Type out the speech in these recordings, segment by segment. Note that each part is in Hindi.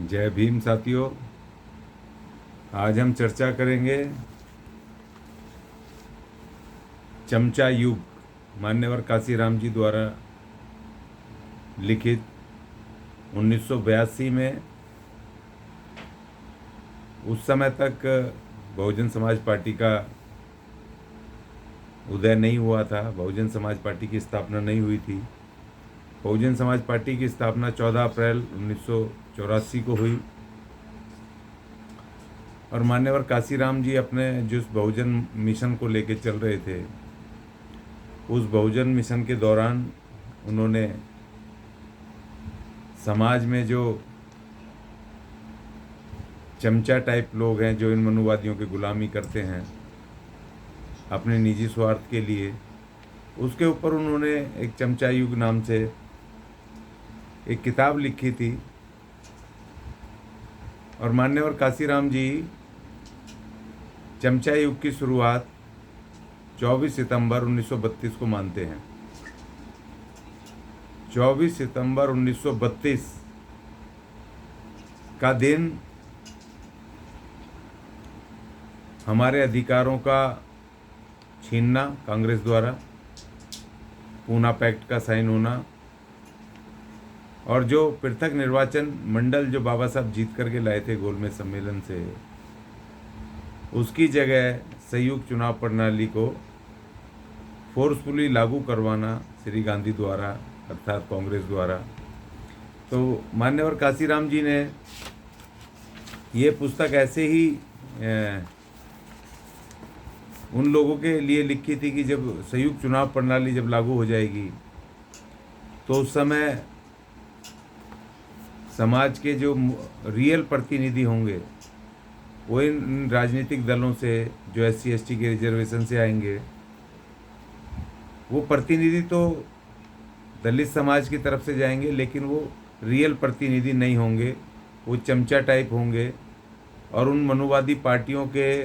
जय भीम साथियों। आज हम चर्चा करेंगे चमचा युग, मान्यवर काशीराम जी द्वारा लिखित 1982 में। उस समय तक बहुजन समाज पार्टी का उदय नहीं हुआ था, बहुजन समाज पार्टी की स्थापना नहीं हुई थी। बहुजन समाज पार्टी की स्थापना 14 अप्रैल 1984 को हुई और मान्यवर काशीराम जी अपने जिस बहुजन मिशन को लेकर चल रहे थे, उस बहुजन मिशन के दौरान उन्होंने समाज में जो चमचा टाइप लोग हैं, जो इन मनुवादियों की गुलामी करते हैं अपने निजी स्वार्थ के लिए, उसके ऊपर उन्होंने एक चमचा युग नाम से एक किताब लिखी थी। और मान्यवर काशीराम जी चमचा युग की शुरुआत 24 सितंबर 1932 को मानते हैं। 24 सितंबर 1932 का दिन हमारे अधिकारों का छीनना कांग्रेस द्वारा, पूना पैक्ट का साइन होना, और जो पृथक निर्वाचन मंडल जो बाबा साहब जीत करके लाए थे गोलमेज सम्मेलन से, उसकी जगह संयुक्त चुनाव प्रणाली को फोर्सफुली लागू करवाना श्री गांधी द्वारा अर्थात कांग्रेस द्वारा। तो मान्यवर काशीराम जी ने ये पुस्तक ऐसे ही उन लोगों के लिए लिखी थी कि जब संयुक्त चुनाव प्रणाली जब लागू हो जाएगी तो उस समय समाज के जो रियल प्रतिनिधि होंगे वो इन राजनीतिक दलों से, जो SC ST के रिजर्वेशन से आएंगे, वो प्रतिनिधि तो दलित समाज की तरफ से जाएंगे, लेकिन वो रियल प्रतिनिधि नहीं होंगे, वो चमचा टाइप होंगे और उन मनुवादी पार्टियों के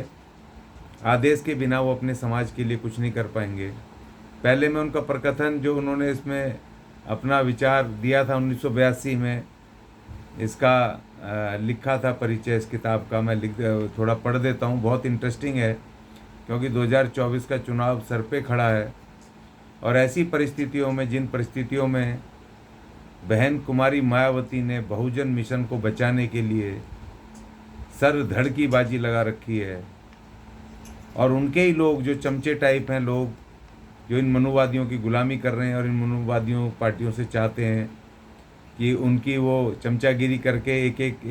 आदेश के बिना वो अपने समाज के लिए कुछ नहीं कर पाएंगे। पहले में उनका प्रकथन जो उन्होंने इसमें अपना विचार दिया था 1982 में, इसका लिखा था परिचय इस किताब का। मैं थोड़ा पढ़ देता हूँ, बहुत इंटरेस्टिंग है क्योंकि 2024 का चुनाव सर पे खड़ा है और ऐसी परिस्थितियों में, जिन परिस्थितियों में बहन कुमारी मायावती ने बहुजन मिशन को बचाने के लिए सर धड़ की बाजी लगा रखी है, और उनके ही लोग जो चमचे टाइप हैं, लोग जो इन मनुवादियों की गुलामी कर रहे हैं और इन मनुवादियों पार्टियों से चाहते हैं कि उनकी वो चमचागिरी करके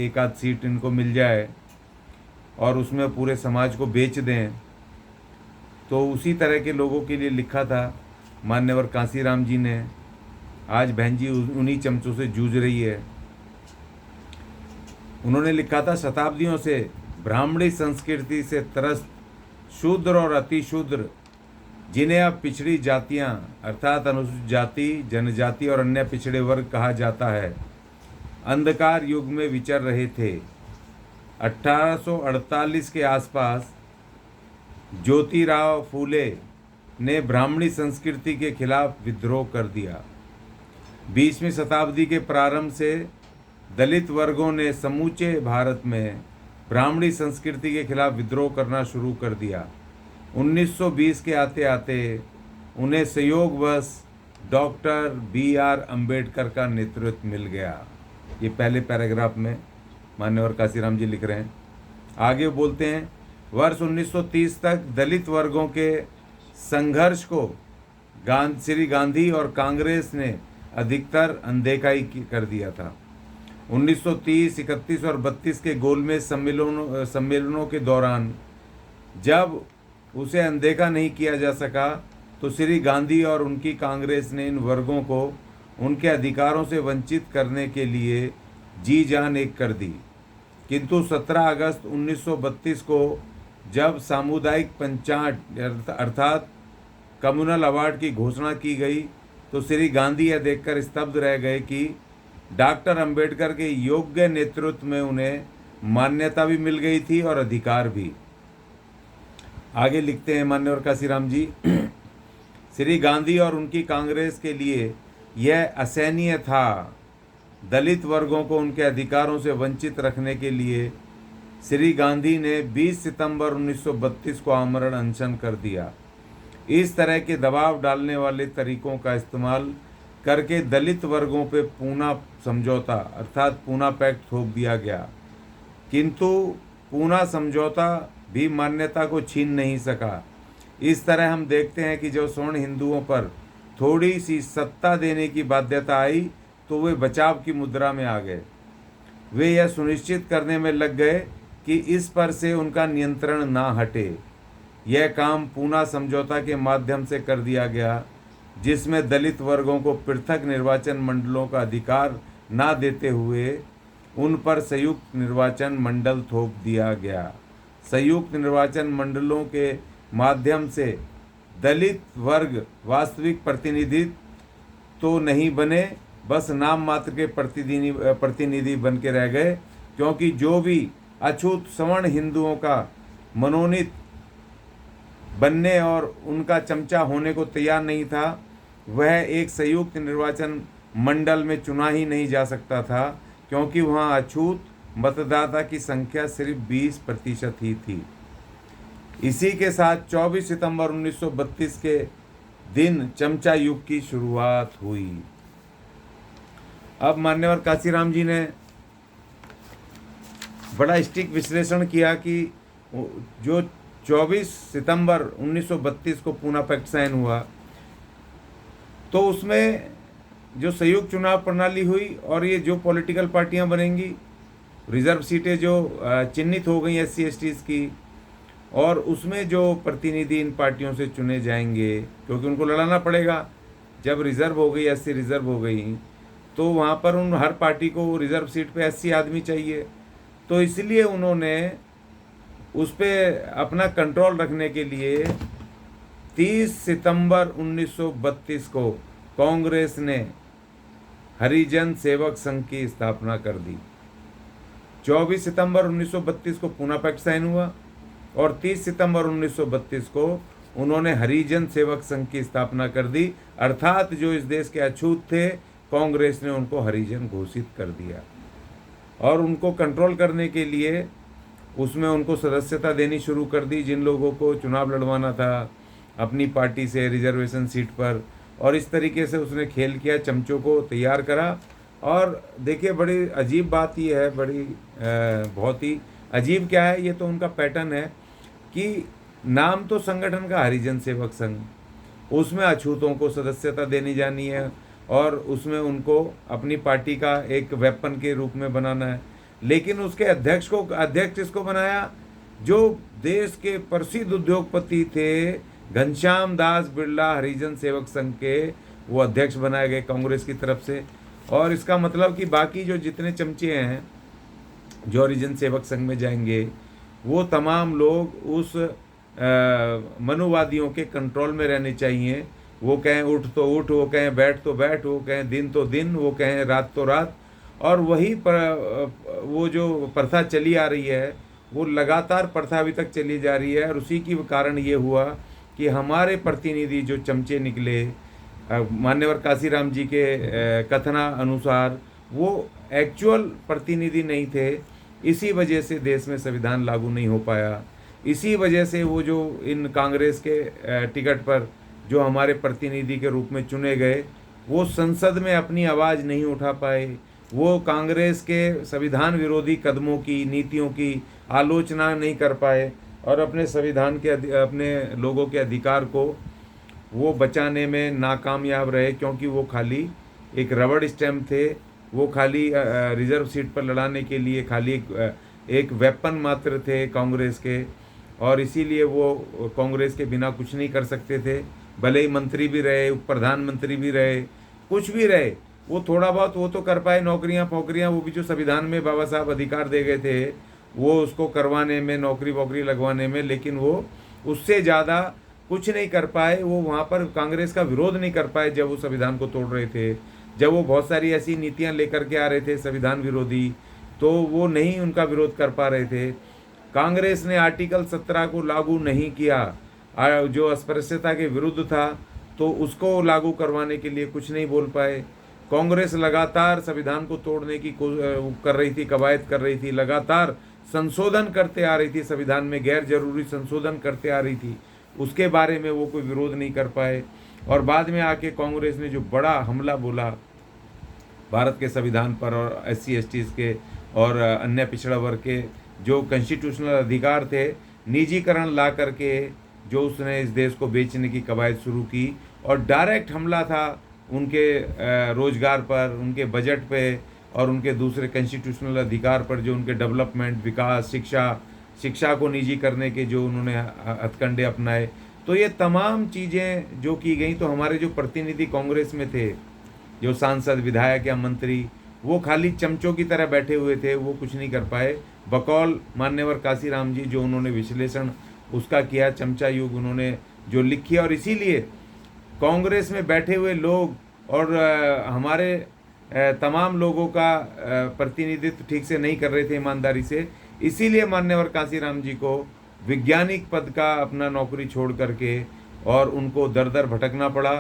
एक आध सीट इनको मिल जाए और उसमें पूरे समाज को बेच दें। तो उसी तरह के लोगों के लिए लिखा था मान्यवर काशीराम जी ने। आज बहन जी उन्हीं चमचों से जूझ रही है। उन्होंने लिखा था, शताब्दियों से ब्राह्मणी संस्कृति से त्रस्त शूद्र और अतिशूद्र, जिन्हें अब पिछड़ी जातियां अर्थात अनुसूचित जाति, जनजाति और अन्य पिछड़े वर्ग कहा जाता है, अंधकार युग में विचर रहे थे। 1848 के आसपास ज्योतिराव फूले ने ब्राह्मणी संस्कृति के खिलाफ विद्रोह कर दिया। 20वीं शताब्दी के प्रारंभ से दलित वर्गों ने समूचे भारत में ब्राह्मणी संस्कृति के खिलाफ विद्रोह करना शुरू कर दिया। 1920 के आते आते उन्हें संयोगवश डॉक्टर BR अम्बेडकर का नेतृत्व मिल गया। ये पहले पैराग्राफ में मान्यवर काशीराम जी लिख रहे हैं। आगे बोलते हैं, वर्ष 1930 तक दलित वर्गों के संघर्ष को श्री गांधी और कांग्रेस ने अधिकतर अनदेखा ही कर दिया था। 1930, 31 और 32 के गोलमेज सम्मेलनों के दौरान जब उसे अनदेखा नहीं किया जा सका तो श्री गांधी और उनकी कांग्रेस ने इन वर्गों को उनके अधिकारों से वंचित करने के लिए जी जान एक कर दी। किंतु 17 अगस्त 1932 को जब सामुदायिक पंचायत अर्थात कम्युनल अवार्ड की घोषणा की गई तो श्री गांधी यह देखकर स्तब्ध रह गए कि डॉक्टर अंबेडकर के योग्य नेतृत्व में उन्हें मान्यता भी मिल गई थी और अधिकार भी। आगे लिखते हैं मान्यवर काशीराम जी, श्री गांधी और उनकी कांग्रेस के लिए यह असहनीय था दलित वर्गों को उनके अधिकारों से वंचित रखने के लिए श्री गांधी ने 20 सितंबर 1932 को आमरण अनशन कर दिया। इस तरह के दबाव डालने वाले तरीकों का इस्तेमाल करके दलित वर्गों पे पूना समझौता अर्थात पूना पैक्ट थोप दिया गया, किंतु पूना समझौता भी मान्यता को छीन नहीं सका। इस तरह हम देखते हैं कि जो स्वर्ण हिंदुओं पर थोड़ी सी सत्ता देने की बाध्यता आई तो वे बचाव की मुद्रा में आ गए। वे यह सुनिश्चित करने में लग गए कि इस पर से उनका नियंत्रण ना हटे। यह काम पूना समझौता के माध्यम से कर दिया गया, जिसमें दलित वर्गों को पृथक निर्वाचन मंडलों का अधिकार ना देते हुए उन पर संयुक्त निर्वाचन मंडल थोप दिया गया। संयुक्त निर्वाचन मंडलों के माध्यम से दलित वर्ग वास्तविक प्रतिनिधित्व तो नहीं बने, बस नाम मात्र के प्रतिनिधि बन के रह गए, क्योंकि जो भी अछूत सवर्ण हिंदुओं का मनोनीत बनने और उनका चमचा होने को तैयार नहीं था, वह एक संयुक्त निर्वाचन मंडल में चुना ही नहीं जा सकता था, क्योंकि वहाँ अछूत मतदाता की संख्या सिर्फ 20% ही थी। इसी के साथ 24 सितंबर 1932 के दिन चमचा युग की शुरुआत हुई। अब मान्यवर काशीराम जी ने बड़ा स्टिक विश्लेषण किया कि जो 24 सितंबर 1932 को पूना पैक्ट साइन हुआ, तो उसमें जो संयुक्त चुनाव प्रणाली हुई और ये जो पॉलिटिकल पार्टियां बनेंगी, रिजर्व सीटें जो चिन्हित हो गई SC STs की, और उसमें जो प्रतिनिधि इन पार्टियों से चुने जाएंगे, क्योंकि उनको लड़ाना पड़ेगा। जब रिजर्व हो गई, SC रिजर्व हो गई, तो वहाँ पर उन हर पार्टी को रिजर्व सीट पे SC आदमी चाहिए। तो इसलिए उन्होंने उस पर अपना कंट्रोल रखने के लिए 30 सितंबर 1932 को कांग्रेस ने हरिजन सेवक संघ की स्थापना कर दी। 24 सितंबर 1932 को पूना पैक्ट साइन हुआ और 30 सितंबर 1932 को उन्होंने हरिजन सेवक संघ की स्थापना कर दी, अर्थात जो इस देश के अछूत थे, कांग्रेस ने उनको हरिजन घोषित कर दिया। और उनको कंट्रोल करने के लिए उसमें उनको सदस्यता देनी शुरू कर दी, जिन लोगों को चुनाव लड़वाना था अपनी पार्टी से रिजर्वेशन सीट पर। और इस तरीके से उसने खेल किया, चमचों को तैयार करा। और देखिए, बड़ी अजीब बात ये है, बहुत ही अजीब क्या है, ये तो उनका पैटर्न है कि नाम तो संगठन का हरिजन सेवक संघ, उसमें अछूतों को सदस्यता देनी जानी है और उसमें उनको अपनी पार्टी का एक वेपन के रूप में बनाना है। लेकिन उसके अध्यक्ष इसको बनाया, जो देश के प्रसिद्ध उद्योगपति थे घनश्याम दास बिरला हरिजन सेवक संघ के, वो अध्यक्ष बनाए गए कांग्रेस की तरफ से। और इसका मतलब कि बाकी जो जितने चमचे हैं जो हरिजन सेवक संघ में जाएंगे, वो तमाम लोग उस मनुवादियों के कंट्रोल में रहने चाहिए। वो कहें उठ तो उठ, वो कहें बैठ तो बैठ, वो कहें दिन तो दिन, वो कहें रात तो रात। और वही वो जो प्रथा चली आ रही है, वो लगातार प्रथा अभी तक चली जा रही है। और उसी के कारण ये हुआ कि हमारे प्रतिनिधि जो चमचे निकले, मान्यवर काशीराम जी के कथना अनुसार, वो एक्चुअल प्रतिनिधि नहीं थे। इसी वजह से देश में संविधान लागू नहीं हो पाया। इसी वजह से वो जो इन कांग्रेस के टिकट पर जो हमारे प्रतिनिधि के रूप में चुने गए, वो संसद में अपनी आवाज़ नहीं उठा पाए। वो कांग्रेस के संविधान विरोधी कदमों की, नीतियों की आलोचना नहीं कर पाए और अपने संविधान के अपने लोगों के अधिकार को वो बचाने में नाकामयाब रहे, क्योंकि वो खाली एक रबड़ स्टैम्प थे। वो खाली रिजर्व सीट पर लड़ाने के लिए खाली एक वेपन मात्र थे कांग्रेस के। और इसीलिए वो कांग्रेस के बिना कुछ नहीं कर सकते थे। भले ही मंत्री भी रहे, प्रधानमंत्री भी रहे, कुछ भी रहे, वो थोड़ा बहुत वो तो कर पाए, नौकरियां फौकरियां, वो भी जो संविधान में बाबा साहब अधिकार दे गए थे, वो उसको करवाने में, नौकरी वोकरी लगवाने में। लेकिन वो उससे ज़्यादा कुछ नहीं कर पाए। वो वहाँ पर कांग्रेस का विरोध नहीं कर पाए जब वो संविधान को तोड़ रहे थे। जब वो बहुत सारी ऐसी नीतियाँ लेकर के आ रहे थे संविधान विरोधी, तो वो नहीं उनका विरोध कर पा रहे थे। कांग्रेस ने आर्टिकल 17 को लागू नहीं किया, जो अस्पृश्यता के विरुद्ध था, तो उसको लागू करवाने के लिए कुछ नहीं बोल पाए। कांग्रेस लगातार संविधान को तोड़ने की कर रही थी, कवायद कर रही थी, लगातार संशोधन करते आ रही थी, संविधान में गैर जरूरी संशोधन करते आ रही थी, उसके बारे में वो कोई विरोध नहीं कर पाए। और बाद में आके कांग्रेस ने जो बड़ा हमला बोला भारत के संविधान पर और SC STs के और अन्य पिछड़ा वर्ग के जो कॉन्स्टिट्यूशनल अधिकार थे, निजीकरण ला करके जो उसने इस देश को बेचने की कवायद शुरू की, और डायरेक्ट हमला था उनके रोजगार पर, उनके बजट पे और उनके दूसरे कॉन्स्टिट्यूशनल अधिकार पर, जो उनके डेवलपमेंट, विकास, शिक्षा को निजी करने के जो उन्होंने हथकंडे अपनाए। तो ये तमाम चीज़ें जो की गई, तो हमारे जो प्रतिनिधि कांग्रेस में थे, जो सांसद, विधायक या मंत्री, वो खाली चमचों की तरह बैठे हुए थे, वो कुछ नहीं कर पाए। बकौल मान्यवर काशीराम जी जो उन्होंने विश्लेषण उसका किया, चमचा युग उन्होंने जो लिखी, और इसीलिए कांग्रेस में बैठे हुए लोग और हमारे तमाम लोगों का प्रतिनिधित्व ठीक से नहीं कर रहे थे ईमानदारी से, इसीलिए मान्यवर काशीराम जी को वैज्ञानिक पद का अपना नौकरी छोड़ करके और उनको दर दर भटकना पड़ा,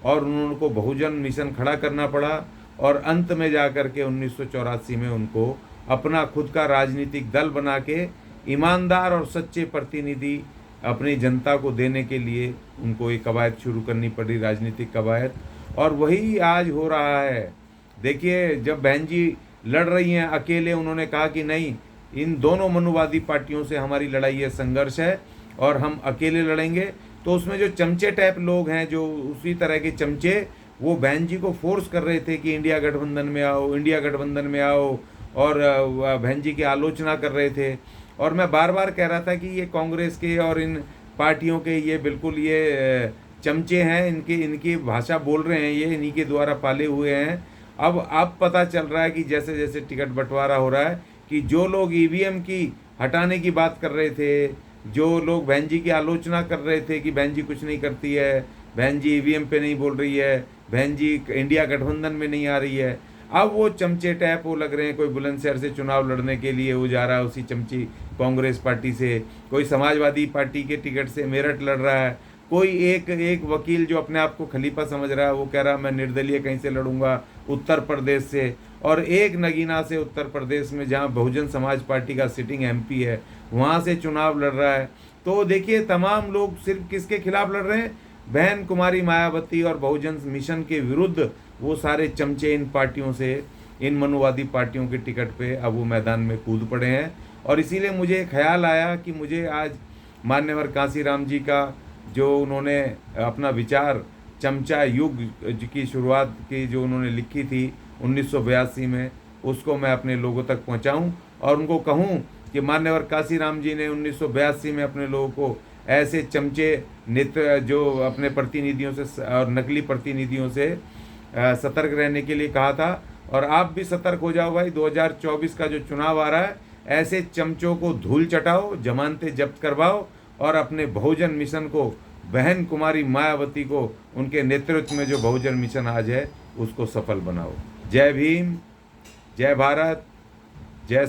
और उनको बहुजन मिशन खड़ा करना पड़ा, और अंत में जाकर के 1984 में उनको अपना खुद का राजनीतिक दल बना के ईमानदार और सच्चे प्रतिनिधि अपनी जनता को देने के लिए उनको एक कवायद शुरू करनी पड़ी, राजनीतिक कवायद। और वही आज हो रहा है। देखिए, जब बहन जी लड़ रही हैं अकेले, उन्होंने कहा कि नहीं, इन दोनों मनुवादी पार्टियों से हमारी लड़ाई है, संघर्ष है, और हम अकेले लड़ेंगे। तो उसमें जो चमचे टाइप लोग हैं, जो उसी तरह के चमचे, वो बहन जी को फोर्स कर रहे थे कि इंडिया गठबंधन में आओ, इंडिया गठबंधन में आओ, और बहन जी की आलोचना कर रहे थे। और मैं बार बार कह रहा था कि ये कांग्रेस के और इन पार्टियों के ये बिल्कुल ये चमचे हैं, इनकी भाषा बोल रहे हैं, ये इन्हीं के द्वारा पाले हुए हैं। अब पता चल रहा है कि जैसे जैसे टिकट बंटवारा हो रहा है, कि जो लोग EVM की हटाने की बात कर रहे थे, जो लोग बहन जी की आलोचना कर रहे थे कि बहन जी कुछ नहीं करती है, बहन जी EVM पे नहीं बोल रही है, बहन जी इंडिया गठबंधन में नहीं आ रही है, अब वो चमचे टैप वो लग रहे हैं। कोई बुलंदशहर से चुनाव लड़ने के लिए वो जा रहा है उसी चमची कांग्रेस पार्टी से, कोई समाजवादी पार्टी के टिकट से मेरठ लड़ रहा है, कोई एक वकील जो अपने आप को खलीफा समझ रहा है, वो कह रहा है मैं निर्दलीय कहीं से लड़ूंगा उत्तर प्रदेश से, और एक नगीना से उत्तर प्रदेश में जहां बहुजन समाज पार्टी का सिटिंग MP है, वहां से चुनाव लड़ रहा है। तो देखिए, तमाम लोग सिर्फ किसके खिलाफ लड़ रहे हैं? बहन कुमारी मायावती और बहुजन मिशन के विरुद्ध वो सारे चमचे इन पार्टियों से, इन मनुवादी पार्टियों के टिकट पे अब वो मैदान में कूद पड़े हैं। और इसीलिए मुझे ख्याल आया कि मुझे आज मान्यवर काशीराम जी का जो उन्होंने अपना विचार चमचा युग की शुरुआत की, जो उन्होंने लिखी थी 1982 में, उसको मैं अपने लोगों तक पहुंचाऊं और उनको कहूं कि मान्यवर काशीराम जी ने 1982 में अपने लोगों को ऐसे चमचे नेत्र जो अपने प्रतिनिधियों से और नकली प्रतिनिधियों से सतर्क रहने के लिए कहा था। और आप भी सतर्क हो जाओ भाई, 2024 का जो चुनाव आ रहा है, ऐसे चमचों को धूल चटाओ, जमानतें जब्त करवाओ, और अपने बहुजन मिशन को, बहन कुमारी मायावती को, उनके नेतृत्व में जो बहुजन मिशन आज है, उसको सफल बनाओ। जय भीम, जय भारत,